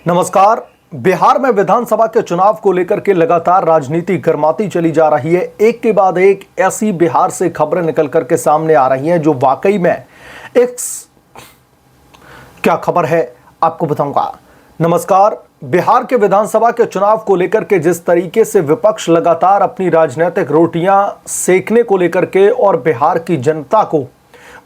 नमस्कार। बिहार में विधानसभा के चुनाव को लेकर के लगातार राजनीति गर्माती चली जा रही है। एक के बाद एक ऐसी बिहार से खबरें निकल करके सामने आ रही हैं जो वाकई में एक क्या खबर है आपको बताऊंगा। नमस्कार। बिहार के विधानसभा के चुनाव को लेकर के जिस तरीके से विपक्ष लगातार अपनी राजनीतिक रोटियां सेकने को लेकर के और बिहार की जनता को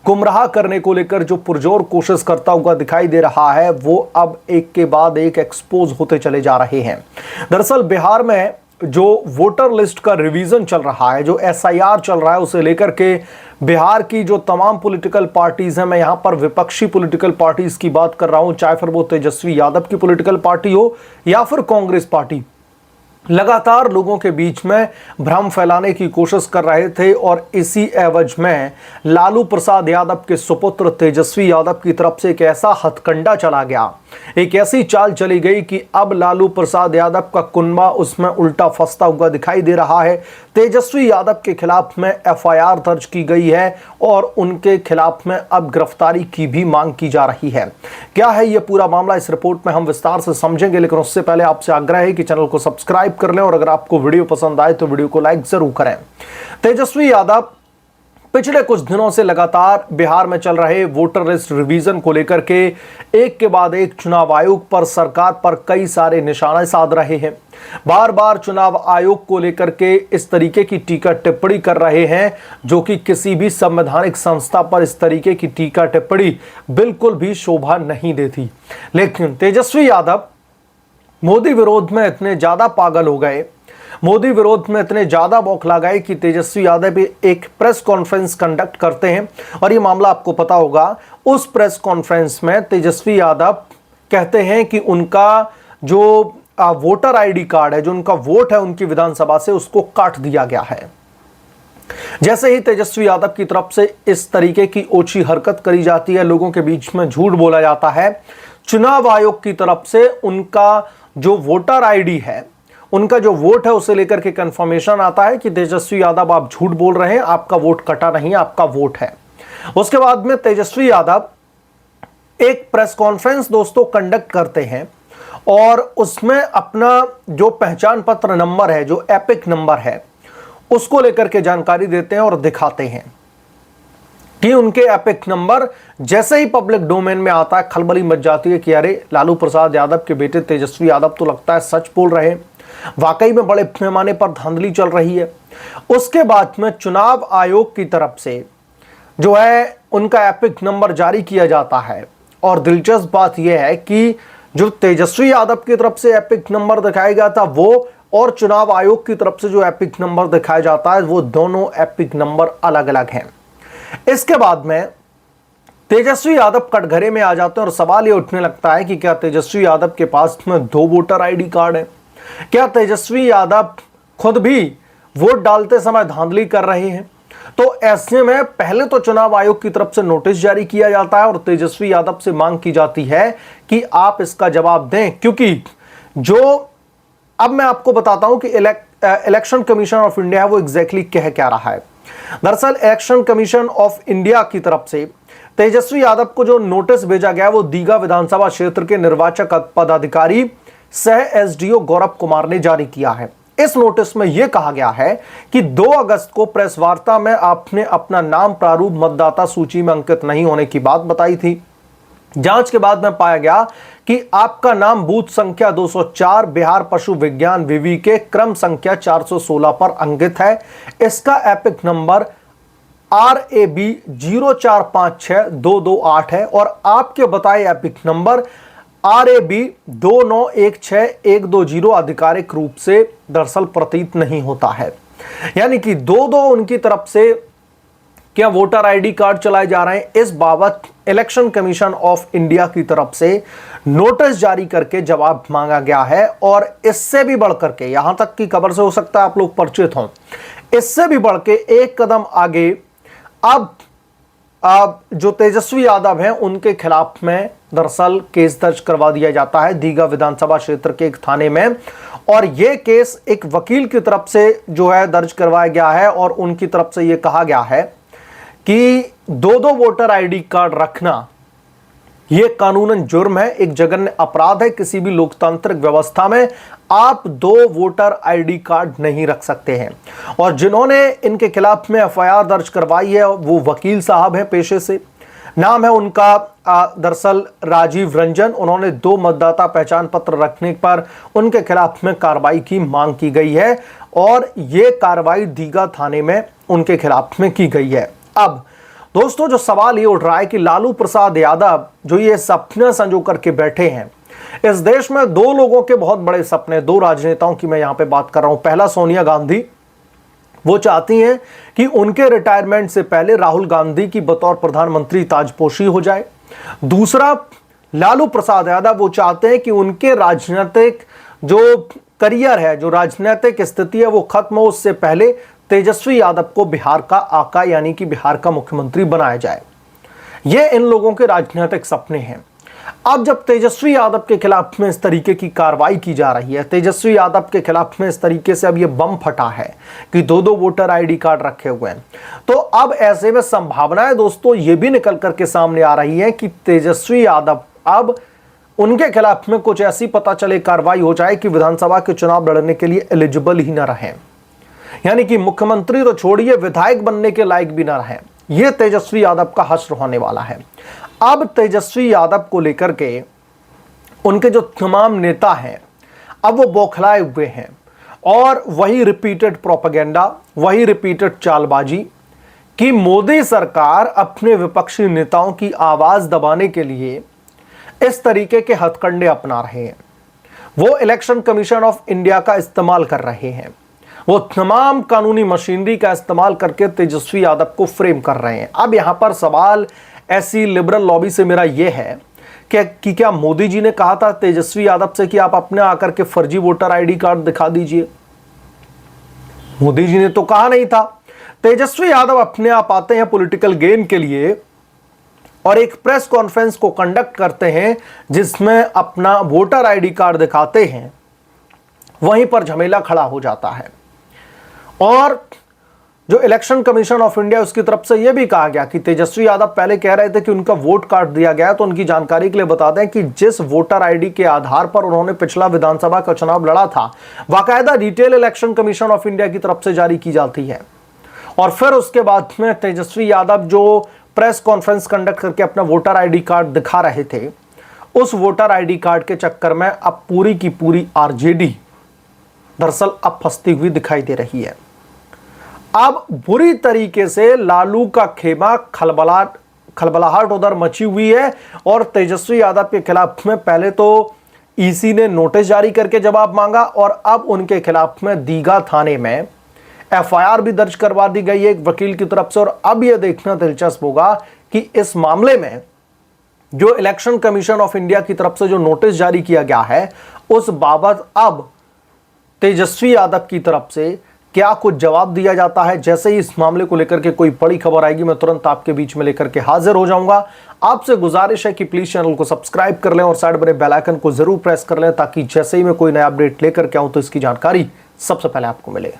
गुमराह करने को लेकर जो पुरजोर कोशिश करता हुआ दिखाई दे रहा है, वो अब एक के बाद एक एक्सपोज होते चले जा रहे हैं। दरअसल बिहार में जो वोटर लिस्ट का रिवीजन चल रहा है, जो एसआईआर चल रहा है, उसे लेकर के बिहार की जो तमाम पॉलिटिकल पार्टीज हैं, मैं यहां पर विपक्षी पॉलिटिकल पार्टीज की बात कर रहा हूं, चाहे फिर वो तेजस्वी यादव की पॉलिटिकल पार्टी हो या फिर कांग्रेस पार्टी, लगातार लोगों के बीच में भ्रम फैलाने की कोशिश कर रहे थे। और इसी एवज में लालू प्रसाद यादव के सुपुत्र तेजस्वी यादव की तरफ से एक ऐसा हथकंडा चला गया, एक ऐसी चाल चली गई कि अब लालू प्रसाद यादव का कुनबा उसमें उल्टा फंसता हुआ दिखाई दे रहा है। तेजस्वी यादव के खिलाफ में एफआईआर दर्ज की गई है और उनके खिलाफ में अब गिरफ्तारी की भी मांग की जा रही है। क्या है यह पूरा मामला, इस रिपोर्ट में हम विस्तार से समझेंगे, लेकिन उससे पहले आपसे आग्रह है कि चैनल को सब्सक्राइब कर लें और अगर आपको वीडियो पसंद आए तो वीडियो को लाइक जरूर करें। तेजस्वी यादव पिछले कुछ दिनों से लगातार बिहार में चल रहे वोटर लिस्ट रिवीजन को लेकर के एक के बाद एक चुनाव आयोग पर, सरकार पर कई सारे निशाने साध रहे हैं। बार बार चुनाव आयोग को लेकर के इस तरीके की टीका टिप्पणी कर रहे हैं जो कि किसी भी संवैधानिक संस्था पर इस तरीके की टीका टिप्पणी बिल्कुल भी शोभा नहीं देती। लेकिन तेजस्वी यादव मोदी विरोध में इतने ज्यादा पागल हो गए, मोदी विरोध में इतने ज्यादा बौखला गए कि तेजस्वी यादव भी एक प्रेस कॉन्फ्रेंस कंडक्ट करते हैं। और ये मामला आपको पता होगा, उस प्रेस कॉन्फ्रेंस में तेजस्वी यादव कहते हैं कि उनका जो वोटर आईडी कार्ड है, जो उनका वोट है उनकी विधानसभा से, उसको काट दिया गया है। जैसे ही तेजस्वी यादव की तरफ से इस तरीके की ओछी हरकत करी जाती है, लोगों के बीच में झूठ बोला जाता है, चुनाव आयोग की तरफ से उनका जो वोटर आईडी है, उनका जो वोट है, उसे लेकर के कंफर्मेशन आता है कि तेजस्वी यादव आप झूठ बोल रहे हैं, आपका वोट कटा नहीं, आपका वोट है। उसके बाद में तेजस्वी यादव एक प्रेस कॉन्फ्रेंस दोस्तों कंडक्ट करते हैं और उसमें अपना जो पहचान पत्र नंबर है, जो एपिक नंबर है, उसको लेकर के जानकारी देते हैं और दिखाते हैं कि उनके एपिक नंबर जैसे ही पब्लिक डोमेन में आता है, खलबली मच जाती है कि अरे लालू प्रसाद यादव के बेटे तेजस्वी यादव तो लगता है सच बोल रहे हैं, वाकई में बड़े पैमाने पर धांधली चल रही है। उसके बाद में चुनाव आयोग की तरफ से जो है उनका एपिक नंबर जारी किया जाता है। और दिलचस्प बात यह है कि जो तेजस्वी यादव की तरफ से एपिक नंबर दिखाया गया था वो, और चुनाव आयोग की तरफ से जो एपिक नंबर दिखाया जाता है, वो दोनों एपिक नंबर अलग अलग हैं। इसके बाद में तेजस्वी यादव कटघरे में आ जाते हैं और सवाल ये उठने लगता है कि क्या तेजस्वी यादव के पास में 2 वोटर आईडी कार्ड है? क्या तेजस्वी यादव खुद भी वोट डालते समय धांधली कर रहे हैं? तो ऐसे में पहले तो चुनाव आयोग की तरफ से नोटिस जारी किया जाता है और तेजस्वी यादव से मांग की जाती है कि आप इसका जवाब दें, क्योंकि जो अब मैं आपको बताता हूं कि इलेक्शन कमीशन ऑफ इंडिया है वो एग्जैक्टली कह क्या रहा है। दरअसल इलेक्शन कमीशन ऑफ इंडिया की तरफ से तेजस्वी यादव को जो नोटिस भेजा गया वो दीघा विधानसभा क्षेत्र के निर्वाचक पदाधिकारी सह एसडीओ गौरव कुमार ने जारी किया है। इस नोटिस में यह कहा गया है कि 2 अगस्त को प्रेस वार्ता में आपने अपना नाम प्रारूप मतदाता सूची में अंकित नहीं होने की बात बताई थी। जांच के बाद में पाया गया कि आपका नाम बूथ संख्या 204 बिहार पशु विज्ञान विवि के क्रम संख्या 416 पर अंकित है। इसका एपिक नंबर RAB 0456228 है और आपके बताए एपिक नंबर RAB 2916120 आधिकारिक रूप से दरअसल प्रतीत नहीं होता है। यानी कि 2 उनकी तरफ से क्या वोटर आईडी कार्ड चलाए जा रहे हैं, इस बाबत इलेक्शन कमीशन ऑफ इंडिया की तरफ से नोटिस जारी करके जवाब मांगा गया है। और इससे भी बढ़कर के, यहां तक की खबर से हो सकता है आप लोग परिचित हों, इससे भी बढ़ के एक कदम आगे अब जो तेजस्वी यादव हैं उनके खिलाफ में दरअसल केस दर्ज करवा दिया जाता है दीघा विधानसभा क्षेत्र के एक थाने में। और यह केस एक वकील की तरफ से जो है दर्ज करवाया गया है और उनकी तरफ से यह कहा गया है कि 2 वोटर आईडी कार्ड रखना ये कानूनन जुर्म है, एक जघन्य अपराध है। किसी भी लोकतांत्रिक व्यवस्था में आप 2 वोटर आईडी कार्ड नहीं रख सकते हैं। और जिन्होंने इनके खिलाफ में एफआईआर दर्ज करवाई है वो वकील साहब हैं पेशे से। नाम है उनका दरअसल राजीव रंजन। उन्होंने 2 मतदाता पहचान पत्र रखने पर उनके खिलाफ में कार्रवाई की मांग की गई है और ये कार्रवाई दीघा थाने में उनके खिलाफ में की गई है। अब दोस्तों जो सवाल ये उठ रहा है कि लालू प्रसाद यादव जो ये सपने संजो करके बैठे हैं, इस देश में 2 लोगों के बहुत बड़े सपने, 2 राजनेताओं की मैं यहां पे बात कर रहा हूं। पहला सोनिया गांधी, वो चाहती हैं कि उनके रिटायरमेंट से पहले राहुल गांधी की बतौर प्रधानमंत्री ताजपोशी हो जाए। दूसरा लालू प्रसाद यादव, वो चाहते हैं कि उनके राजनीतिक जो करियर है, जो राजनीतिक स्थिति है वो खत्म हो, उससे पहले तेजस्वी यादव को बिहार का आका यानी कि बिहार का मुख्यमंत्री बनाया जाए। ये इन लोगों के राजनीतिक सपने हैं। अब जब तेजस्वी यादव के खिलाफ में इस तरीके की कार्रवाई की जा रही है, तेजस्वी यादव के खिलाफ में इस तरीके से अब ये बम फटा है कि 2 वोटर आईडी कार्ड रखे हुए हैं, तो अब ऐसे में संभावनाएं दोस्तों ये भी निकल करके सामने आ रही है कि तेजस्वी यादव अब उनके खिलाफ में कुछ ऐसी पता चले कार्रवाई हो जाए कि विधानसभा के चुनाव लड़ने के लिए एलिजिबल ही न रहे, यानी कि मुख्यमंत्री तो छोड़िए विधायक बनने के लायक भी न रहे। यह तेजस्वी यादव का हश्र होने वाला है। अब तेजस्वी यादव को लेकर के उनके जो तमाम नेता हैं अब वो बौखलाए हुए हैं और वही रिपीटेड प्रोपेगेंडा, वही रिपीटेड चालबाजी कि मोदी सरकार अपने विपक्षी नेताओं की आवाज दबाने के लिए इस तरीके के हथकंडे अपना रहे हैं। वो इलेक्शन कमीशन ऑफ इंडिया का इस्तेमाल कर रहे हैं, वो तमाम कानूनी मशीनरी का इस्तेमाल करके तेजस्वी यादव को फ्रेम कर रहे हैं। अब यहां पर सवाल ऐसी लिबरल लॉबी से मेरा यह है कि क्या मोदी जी ने कहा था तेजस्वी यादव से कि आप अपने आकर के फर्जी वोटर आईडी कार्ड दिखा दीजिए? मोदी जी ने तो कहा नहीं था। तेजस्वी यादव अपने आप आते हैं पॉलिटिकल गेन के लिए और एक प्रेस कॉन्फ्रेंस को कंडक्ट करते हैं जिसमें अपना वोटर आईडी कार्ड दिखाते हैं, वहीं पर झमेला खड़ा हो जाता है। और जो इलेक्शन कमीशन ऑफ इंडिया उसकी तरफ से यह भी कहा गया कि तेजस्वी यादव पहले कह रहे थे कि उनका वोट काट दिया गया, तो उनकी जानकारी के लिए बता दें कि जिस वोटर आईडी के आधार पर उन्होंने पिछला विधानसभा का चुनाव लड़ा था, बाकायदा detail election commission of India की तरफ से जारी की जाती है। और फिर उसके बाद में तेजस्वी यादव जो प्रेस कॉन्फ्रेंस कंडक्ट करके अपना वोटर आईडी कार्ड दिखा रहे थे, उस वोटर आईडी कार्ड के चक्कर में अब पूरी की पूरी आरजेडी दरअसल अब फंसती हुई दिखाई दे रही है। अब बुरी तरीके से लालू का खेमा खलबलाहट उधर मची हुई है और तेजस्वी यादव के खिलाफ में पहले तो ईसी ने नोटिस जारी करके जवाब मांगा और अब उनके खिलाफ में दीघा थाने में एफआईआर भी दर्ज करवा दी गई है एक वकील की तरफ से। और अब यह देखना दिलचस्प होगा कि इस मामले में जो इलेक्शन कमीशन ऑफ इंडिया की तरफ से जो नोटिस जारी किया गया है उस बाबत अब तेजस्वी यादव की तरफ से क्या कुछ जवाब दिया जाता है। जैसे ही इस मामले को लेकर के कोई बड़ी खबर आएगी मैं तुरंत आपके बीच में लेकर के हाजिर हो जाऊंगा। आपसे गुजारिश है कि प्लीज चैनल को सब्सक्राइब कर लें और साइड बने बेल आइकन को जरूर प्रेस कर लें ताकि जैसे ही मैं कोई नया अपडेट लेकर के आऊं तो इसकी जानकारी सबसे पहले आपको मिले।